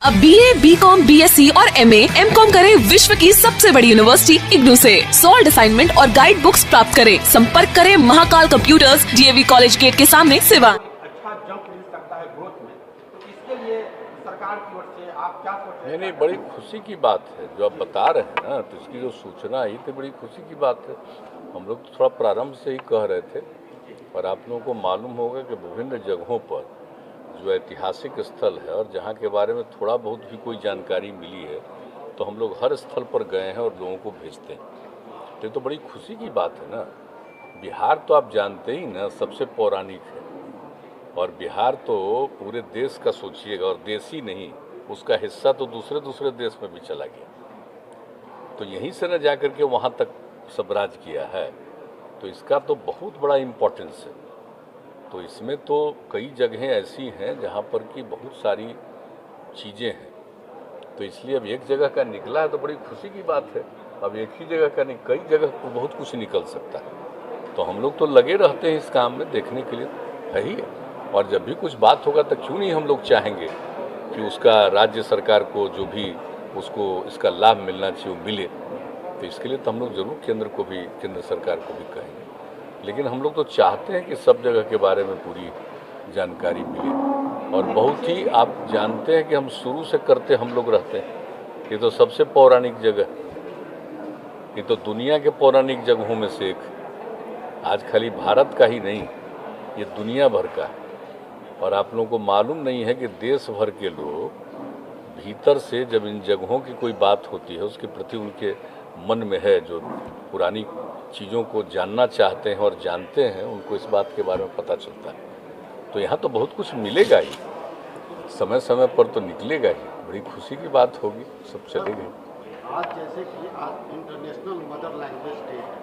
अब BA, BCom, BSc और MA, MCom करें विश्व की सबसे बड़ी यूनिवर्सिटी इग्नू से। सॉल्ड असाइनमेंट और गाइड बुक्स प्राप्त करें। संपर्क करें Mahakal computers, DAV college gate के सामने, सिवान। अच्छा जंप मिल सकता है ग्रोथ में, तो इसके लिए सरकार की ओर से आप क्या सोच रहे हैं? नहीं, बड़ी खुशी की बात है जो आप बता रहे हैं ना, तो इसकी जो सूचना आई तो बड़ी खुशी की बात है। हम लोग तो थोड़ा प्रारंभ से ही कह रहे थे, और आप लोगों को मालूम होगा कि विभिन्न जगहों पर जो ऐतिहासिक स्थल है और जहाँ के बारे में थोड़ा बहुत भी कोई जानकारी मिली है, तो हम लोग हर स्थल पर गए हैं और लोगों को भेजते हैं। तो ये तो बड़ी खुशी की बात है ना। बिहार तो आप जानते ही ना, सबसे पौराणिक है, और बिहार तो पूरे देश का सोचिएगा, और देश ही नहीं, उसका हिस्सा तो दूसरे दूसरे देश में भी चला गया। तो यहीं से न जाकर के वहाँ तक सब राज किया है, तो इसका तो बहुत बड़ा इम्पोर्टेंस है। तो इसमें तो कई जगहें ऐसी हैं जहाँ पर कि बहुत सारी चीज़ें हैं। तो इसलिए अब एक जगह का निकला है तो बड़ी खुशी की बात है। अब एक ही जगह का नहीं, कई जगह को बहुत कुछ निकल सकता है। तो हम लोग तो लगे रहते हैं इस काम में, देखने के लिए है ही। और जब भी कुछ बात होगा तो क्यों नहीं हम लोग चाहेंगे कि उसका राज्य सरकार को जो भी उसको इसका लाभ मिलना चाहिए वो मिले। तो इसके लिए तो हम लोग ज़रूर केंद्र सरकार को भी कहेंगे। लेकिन हम लोग तो चाहते हैं कि सब जगह के बारे में पूरी जानकारी मिले। और बहुत ही आप जानते हैं कि हम शुरू से करते हम लोग रहते हैं। ये तो सबसे पौराणिक जगह, ये तो दुनिया के पौराणिक जगहों में से एक। आज खाली भारत का ही नहीं, ये दुनिया भर का है। और आप लोगों को मालूम नहीं है कि देश भर के लोग भीतर से जब इन जगहों की कोई बात होती है, उसके प्रति उनके मन में है, जो पुरानी चीज़ों को जानना चाहते हैं और जानते हैं, उनको इस बात के बारे में पता चलता है। तो यहाँ तो बहुत कुछ मिलेगा ही, समय समय पर तो निकलेगा ही। बड़ी खुशी की बात होगी, सब चलेगा। आज जैसे कि आज इंटरनेशनल मदर लैंग्वेज डे है,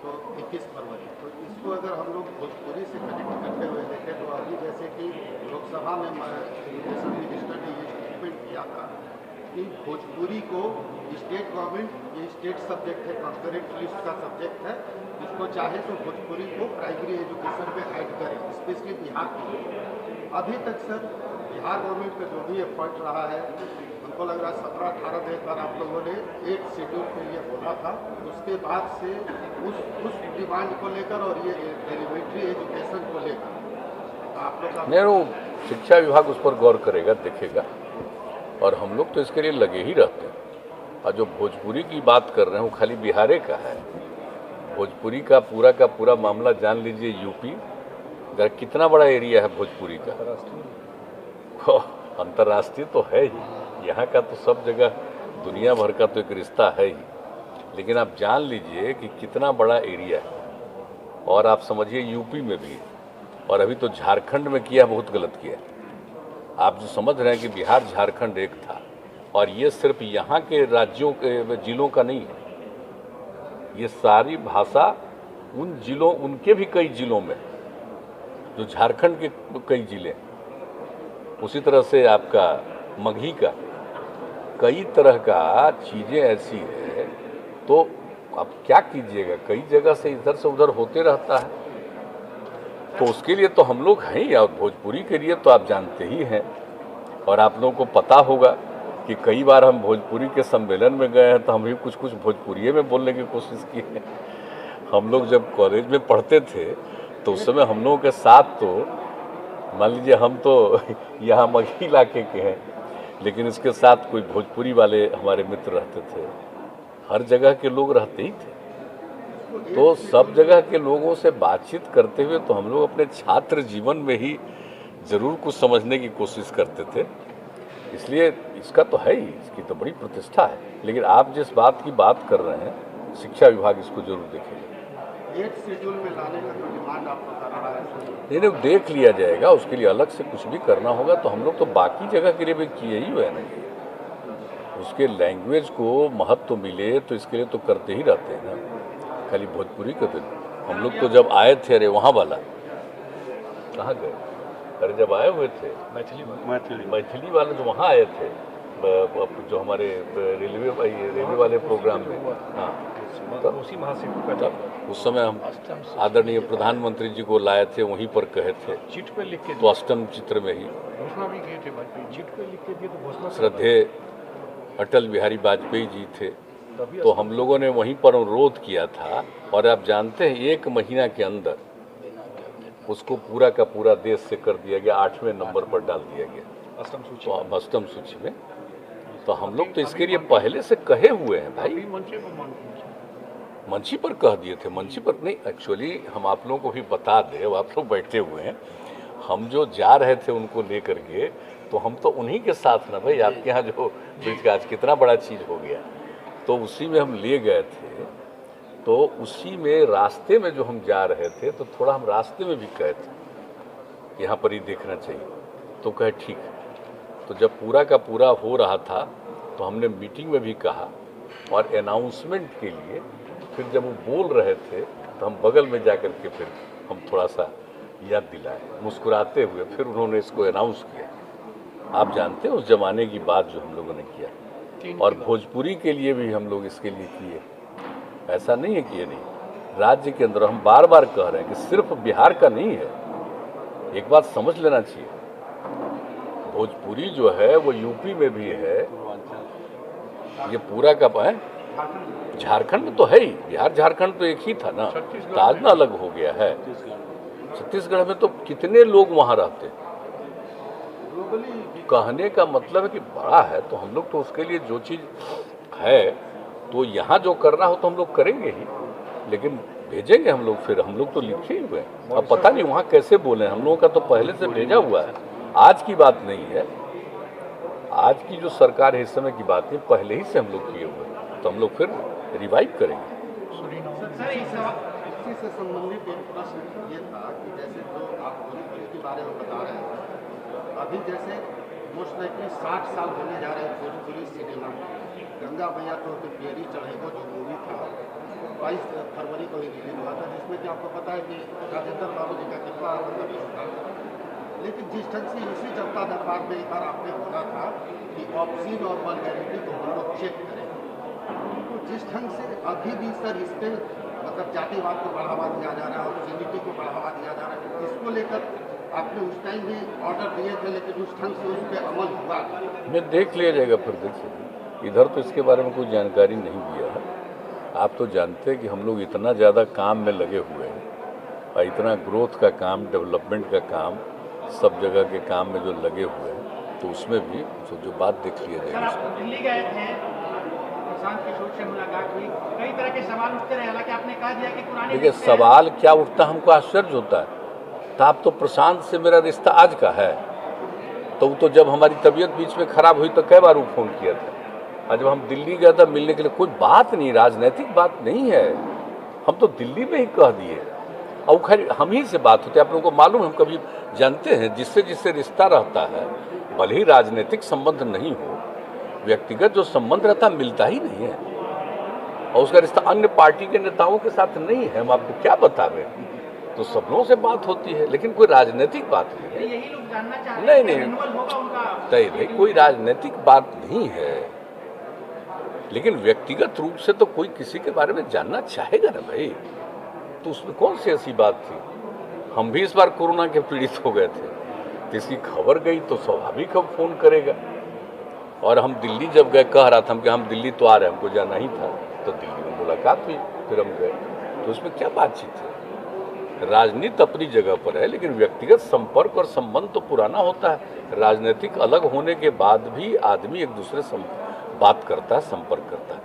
तो 21 फरवरी, तो इसको अगर हम लोग भोजपुरी से कनेक्ट करते हुए देखें तो अभी जैसे कि लोकसभा में एजुकेशन मिनिस्टर ने ये स्टेटमेंट किया था कि भोजपुरी को स्टेट गवर्नमेंट, ये स्टेट सब्जेक्ट है, कंकरेंट लिस्ट का सब्जेक्ट है, इसको चाहे तो भोजपुरी को प्राइमरी एजुकेशन में ऐड करें, स्पेशली बिहार की। अभी तक सर बिहार गवर्नमेंट का जो भी एफर्ट रहा है, हमको लग रहा है 17-18 दिन बाद आप लोगों ने एक शेड्यूल के लिए बोला था, उसके बाद से उस डिमांड को लेकर और ये एलिमेंट्री एजुकेशन को लेकर आप लोग का नहीं, शिक्षा विभाग उस पर गौर करेगा, देखेगा। और हम लोग तो इसके लिए लगे ही रहते हैं। और जो भोजपुरी की बात कर रहे हैं वो खाली बिहारे का है। भोजपुरी का पूरा मामला जान लीजिए। यूपी अगर कितना बड़ा एरिया है भोजपुरी का, अंतर्राष्ट्रीय तो है ही। यहाँ का तो सब जगह दुनिया भर का तो एक रिश्ता है ही। लेकिन आप जान लीजिए कि कितना बड़ा एरिया है। और आप समझिए यूपी में भी, और अभी तो झारखंड में किया, बहुत गलत किया। आप जो समझ रहे हैं कि बिहार झारखंड एक था, और ये सिर्फ यहाँ के राज्यों के जिलों का नहीं है, ये सारी भाषा उन जिलों, उनके भी कई जिलों में, जो झारखंड के कई जिले, उसी तरह से आपका मगही का, कई तरह का चीज़ें ऐसी है। तो अब क्या कीजिएगा, कई जगह से इधर से उधर होते रहता है। तो उसके लिए तो हम लोग हैं ही, और भोजपुरी के लिए तो आप जानते ही हैं। और आप लोगों को पता होगा कि कई बार हम भोजपुरी के सम्मेलन में गए हैं, तो हम भी कुछ भोजपुरी में बोलने की कोशिश की है। हम लोग जब कॉलेज में पढ़ते थे तो उस समय हम लोगों के साथ तो मान लीजिए हम तो यहाँ मगही इलाके के हैं, लेकिन इसके साथ कोई भोजपुरी वाले हमारे मित्र रहते थे। हर जगह के लोग रहते ही थे। तो सब जगह के लोगों से बातचीत करते हुए तो हम लोग अपने छात्र जीवन में ही ज़रूर कुछ समझने की कोशिश करते थे। इसलिए इसका तो है ही, इसकी तो बड़ी प्रतिष्ठा है। लेकिन आप जिस बात की बात कर रहे हैं, शिक्षा विभाग इसको जरूर देखेगा। एक शेड्यूल में लाने का जो डिमांड आपको कर रहा है, नहीं, देख लिया जाएगा। उसके लिए अलग से कुछ भी करना होगा तो हम लोग तो बाकी जगह के लिए भी किए ही हुए हैं। उसके लैंग्वेज को महत्व मिले तो इसके लिए तो करते ही रहते हैं ना। खाली भोजपुरी के दिन हम लोग तो जब आए थे, अरे वहाँ वाला कहाँ गए, अरे जब आए हुए थे मैथिली वाले जो वहाँ आए थे, जो हमारे रेलवे वाले प्रोग्राम में, हाँ, तो उसी महासेतु का उस समय हम आदरणीय प्रधानमंत्री जी को लाए थे, वहीं पर कहे थे, चिट पे लिख के तो अष्टम चित्र में ही घोषणा भी किए थे भाई, चिट पे लिख के दिए तो घोषणा श्रद्धेय अटल बिहारी वाजपेयी जी थे, तो हम लोगों ने वहीं पर अनुरोध किया था। और आप जानते हैं 1 महीना के अंदर उसको पूरा का पूरा देश से कर दिया गया, 8वें नंबर पर डाल दिया गया अष्टम सूची तो अब अष्टम सूची में। तो हम लोग तो इसके लिए पहले से कहे हुए हैं भाई, मंची पर कह दिए थे, मंची पर नहीं, एक्चुअली हम आप लोगों को भी बता दें, अब आप लोग बैठे हुए हैं, हम जो जा रहे थे उनको लेकर के, तो हम तो उन्हीं के साथ ना भाई, आपके यहाँ जो ब्रिज का आज कितना बड़ा चीज़ हो गया, तो उसी में हम ले गए थे। तो उसी में रास्ते में जो हम जा रहे थे, तो थोड़ा हम रास्ते में भी कहे थे यहाँ पर ही देखना चाहिए, तो कहे ठीक है। तो जब पूरा का पूरा हो रहा था, तो हमने मीटिंग में भी कहा, और अनाउंसमेंट के लिए फिर जब वो बोल रहे थे, तो हम बगल में जा कर के फिर हम थोड़ा सा याद दिलाए, मुस्कुराते हुए फिर उन्होंने इसको अनाउंस किया। आप जानते हैं उस जमाने की बात जो हम लोगों ने किया, और भोजपुरी के लिए भी हम लोग इसके लिए किए, ऐसा नहीं है कि ये नहीं। राज्य के अंदर हम बार बार कह रहे हैं कि सिर्फ बिहार का नहीं है, एक बात समझ लेना चाहिए, भोजपुरी जो है वो यूपी में भी है, ये पूरा का है, झारखंड में तो है ही, बिहार झारखंड तो एक ही था ना, ताज ना अलग हो गया है। छत्तीसगढ़ में तो कितने लोग वहाँ रहते, कहने का मतलब है कि बड़ा है, तो हम लोग तो उसके लिए जो चीज़ है, तो यहाँ जो करना हो तो हम लोग करेंगे ही, लेकिन भेजेंगे हम लोग, फिर हम लोग तो लिखे ही हुए हैं। अब पता नहीं वहाँ कैसे बोले, हम लोगों का तो पहले से भेजा हुआ है, आज की बात नहीं है, आज की जो सरकार है इस समय की बात है, पहले ही से हम लोग किए हुए हैं, तो हम लोग फिर रिवाइव करेंगे। इसी से संबंधित एक प्रश्न ये था कि जैसे जो आप भोजपुरी के बारे में बता रहे हैं, अभी जैसे मोस्ट लाइकली 60 साल होने जा रहे हैं भोजपुरी सिनेमा में। गंगा मैया तो पेरी चढ़ेगो जो मूवी था 22 फरवरी को ही रिलीज हुआ था, जिसमें कि आपको पता है कि राजेंद्र बाबू जी का कितना मतलब था। लेकिन जिस ढंग से इसी जनता दरबार में एक बार आपने बोला था कि ऑप्शन और वल्गैरिटी को हम लोग चेक करें, तो जिस ढंग से अभी भी सर इस पर मतलब जातिवाद को बढ़ावा दिया जा रहा है और यूनिटी को बढ़ावा दिया जा रहा है, इसको लेकर आपने उस टाइम भी ऑर्डर दिए थे, लेकिन उस ढंग से उस पर अमल हुआ मैं देख लिया जाएगा। फिर देखिए, इधर तो इसके बारे में कोई जानकारी नहीं दिया है। आप तो जानते हैं कि हम लोग इतना ज़्यादा काम में लगे हुए हैं, और इतना ग्रोथ का काम, डेवलपमेंट का काम, सब जगह के काम में जो लगे हुए हैं, तो उसमें भी तो जो बात देख लिया जाएगा। आप दिल्ली गए थे, प्रशांत किशोर से मुलाकात हुई, कई तरह के सवाल उठते रहे, हालांकि आपने कह दिया कि पुराने देखिए, सवाल क्या उठता हमको आश्चर्य होता है। तो आप तो प्रशांत से मेरा रिश्ता आज का है, तो जब हमारी तबीयत बीच में खराब हुई तो कई बार वो फ़ोन किया था, और जब हम दिल्ली गए था मिलने के लिए, कोई बात नहीं, राजनीतिक बात नहीं है, हम तो दिल्ली में ही कह दिए, और खैर हम ही से बात होती है। आप लोगों को मालूम है, हम कभी जानते हैं जिससे जिससे रिश्ता रहता है, भले ही राजनीतिक संबंध नहीं हो, व्यक्तिगत जो संबंध रहता है मिलता ही नहीं है, और उसका रिश्ता अन्य पार्टी के नेताओं के साथ नहीं है। हम आपको क्या बता रहे हैं, तो सब लोगों से बात होती है, लेकिन कोई राजनीतिक बात नहीं है। यही लोग जानना चाह रहे हैं, नहीं होगा उनका नहीं भाई, कोई राजनीतिक बात नहीं है, लेकिन व्यक्तिगत रूप से तो कोई किसी के बारे में जानना चाहेगा ना भाई, तो उसमें कौन सी ऐसी बात थी। हम भी इस बार कोरोना के पीड़ित हो गए थे, तो इसकी खबर गई तो स्वाभाविक हम फ़ोन करेगा। और हम दिल्ली जब गए, कह रहा था कि हम दिल्ली तो आ रहे हैं, हमको जाना ही था, तो दिल्ली में मुलाकात हुई, फिर हम गए, तो उसमें क्या बातचीत है। राजनीति अपनी जगह पर है, लेकिन व्यक्तिगत संपर्क और संबंध तो पुराना होता है। राजनीतिक अलग होने के बाद भी आदमी एक दूसरे से बात करता है, संपर्क करता है,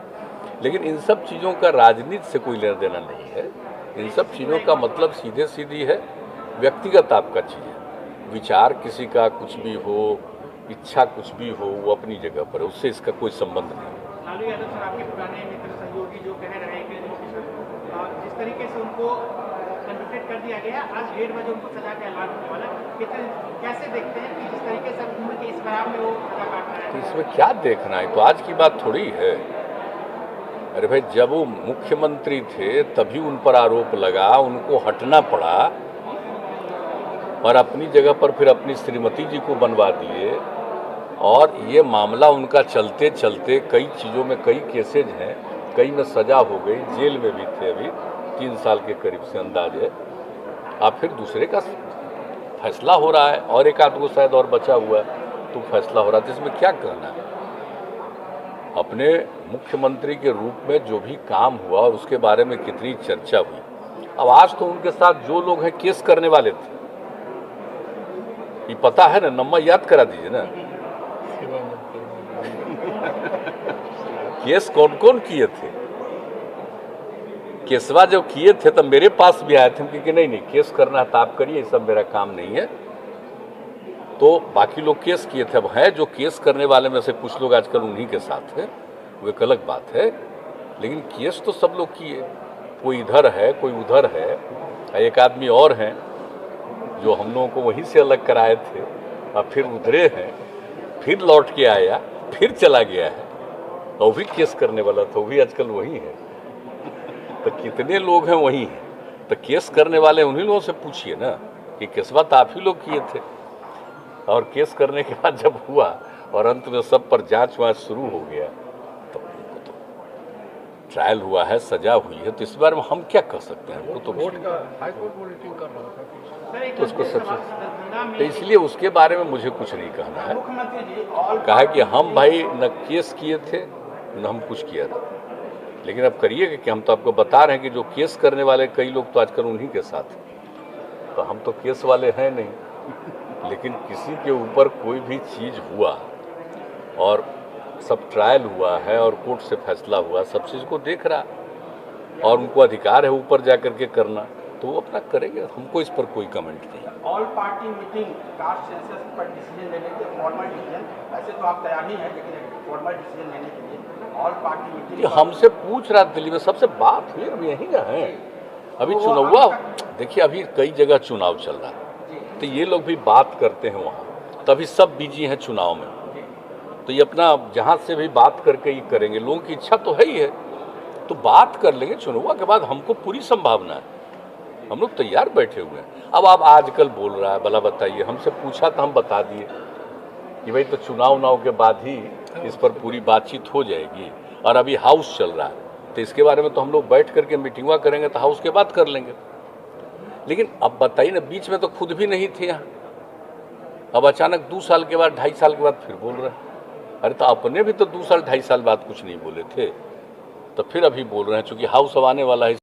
लेकिन इन सब चीज़ों का राजनीति से कोई लेना देना नहीं है। इन सब चीज़ों का मतलब सीधे सीधी है, व्यक्तिगत आपका चीज़ है, विचार किसी का कुछ भी हो, इच्छा कुछ भी हो, वो अपनी जगह पर है, उससे इसका कोई संबंध नहीं है। लालू यादव सर आपके पुराने मित्र सहयोगी जो कह रहे हैं कि जिस तरीके से उनको कन्विक्टेड कर दिया गया, आज 1:30 बजे उनको सजा का ऐलान होने वाला, कैसे देखते हैं कि जिस तरीके से उम्र के इस खराब में वो सजा काट रहे हैं, तो इसमें क्या देखना है, तो आज की बात थोड़ी है। अरे भाई, जब वो मुख्यमंत्री थे तभी उन पर आरोप लगा, उनको हटना पड़ा, और अपनी जगह पर फिर अपनी श्रीमती जी को बनवा दिए, और ये मामला उनका चलते चलते कई चीज़ों में कई केसेज हैं, कई में सजा हो गई, जेल में भी थे अभी 3 साल के करीब से अंदाजे। अब फिर दूसरे का फैसला हो रहा है और एक आध को शायद और बचा हुआ है तो फैसला हो रहा है, तो इसमें क्या कहना है। अपने मुख्यमंत्री के रूप में जो भी काम हुआ और उसके बारे में कितनी चर्चा हुई, अब आज तो उनके साथ जो लोग हैं केस करने वाले थे, ये पता है ना, नंबर याद करा दीजिए ना, केस कौन कौन किए थे। केसवा जब किए थे तब मेरे पास भी आए थे, क्योंकि नहीं केस करना है तो आप करिए, ये सब मेरा काम नहीं है। तो बाकी लोग केस किए थे, अब है जो केस करने वाले में से कुछ लोग आजकल उन्हीं के साथ है, वो एक अलग बात है, लेकिन केस तो सब लोग किए, कोई इधर है कोई उधर है, एक आदमी और हैं जो हम लोगों को वहीं से अलग कराए थे और फिर उधरे हैं, फिर लौट के आया, फिर चला गया है, और भी केस करने वाला था, वो भी आजकल वही है। तो कितने लोग हैं वही हैं, तो केस करने वाले उन्हीं लोगों से पूछिए ना कि केसवा तो आप ही लोग किए थे। और केस करने के बाद जब हुआ और अंत में सब पर जांच वाँच शुरू हो गया, तो ट्रायल हुआ है, सजा हुई है, तो इस बारे में हम क्या कर सकते हैं। हमको तो हाई कोर्ट मीटिंग कर रहा था तो उसको तो इसलिए उसके बारे में मुझे कुछ नहीं कहना है। कहा कि हम भाई न केस किए थे न हम कुछ किया था, लेकिन अब करिएगा कि हम तो आपको बता रहे हैं कि जो केस करने वाले कई लोग तो आजकल उन्हीं के साथ हैं, तो हम तो केस वाले हैं नहीं, लेकिन किसी के ऊपर कोई भी चीज़ हुआ और सब ट्रायल हुआ है और कोर्ट से फैसला हुआ, सब चीज़ को देख रहा और उनको अधिकार है ऊपर जा कर के करना, तो वो अपना करेंगे, हमको इस पर कोई कमेंट नहीं। All party meeting caste census पर डिसीजन लेने के फॉर्मल डिसीजन, वैसे तो आप तैयार नहीं है, लेकिन फॉर्मल डिसीजन लेने के लिए ऑल पार्टी मीटिंग हमसे पूछ रहा दिल्ली में, सबसे बात हुई, अभी यहीं का है, अभी चुनाव, देखिए अभी कई जगह चुनाव चल रहा है, तो ये लोग भी बात करते हैं वहाँ, तभी सब बिजी हैं चुनाव में, तो ये अपना जहाँ से भी बात करके ये करेंगे, लोगों की इच्छा तो है ही है, तो बात कर लेंगे। चुनाव के बाद हमको पूरी संभावना है, हम लोग तैयार बैठे हुए हैं। अब आप आजकल बोल रहा है, भला बताइए, हमसे पूछा तो हम बता दिए कि भाई तो चुनाव के बाद ही इस पर पूरी बातचीत हो जाएगी, और अभी हाउस चल रहा है, तो इसके बारे में तो हम लोग बैठ करके मीटिंगवा करेंगे, तो हाउस के बाद कर लेंगे। लेकिन अब बताइए ना, बीच में तो खुद भी नहीं थे यहाँ, अब अचानक 2 साल के बाद 2.5 साल के बाद फिर बोल रहे हैं। अरे तो अपने भी तो 2 साल 2.5 साल बाद कुछ नहीं बोले थे, तो फिर अभी बोल रहे हैं, चूंकि हाउस अब आने वाला है।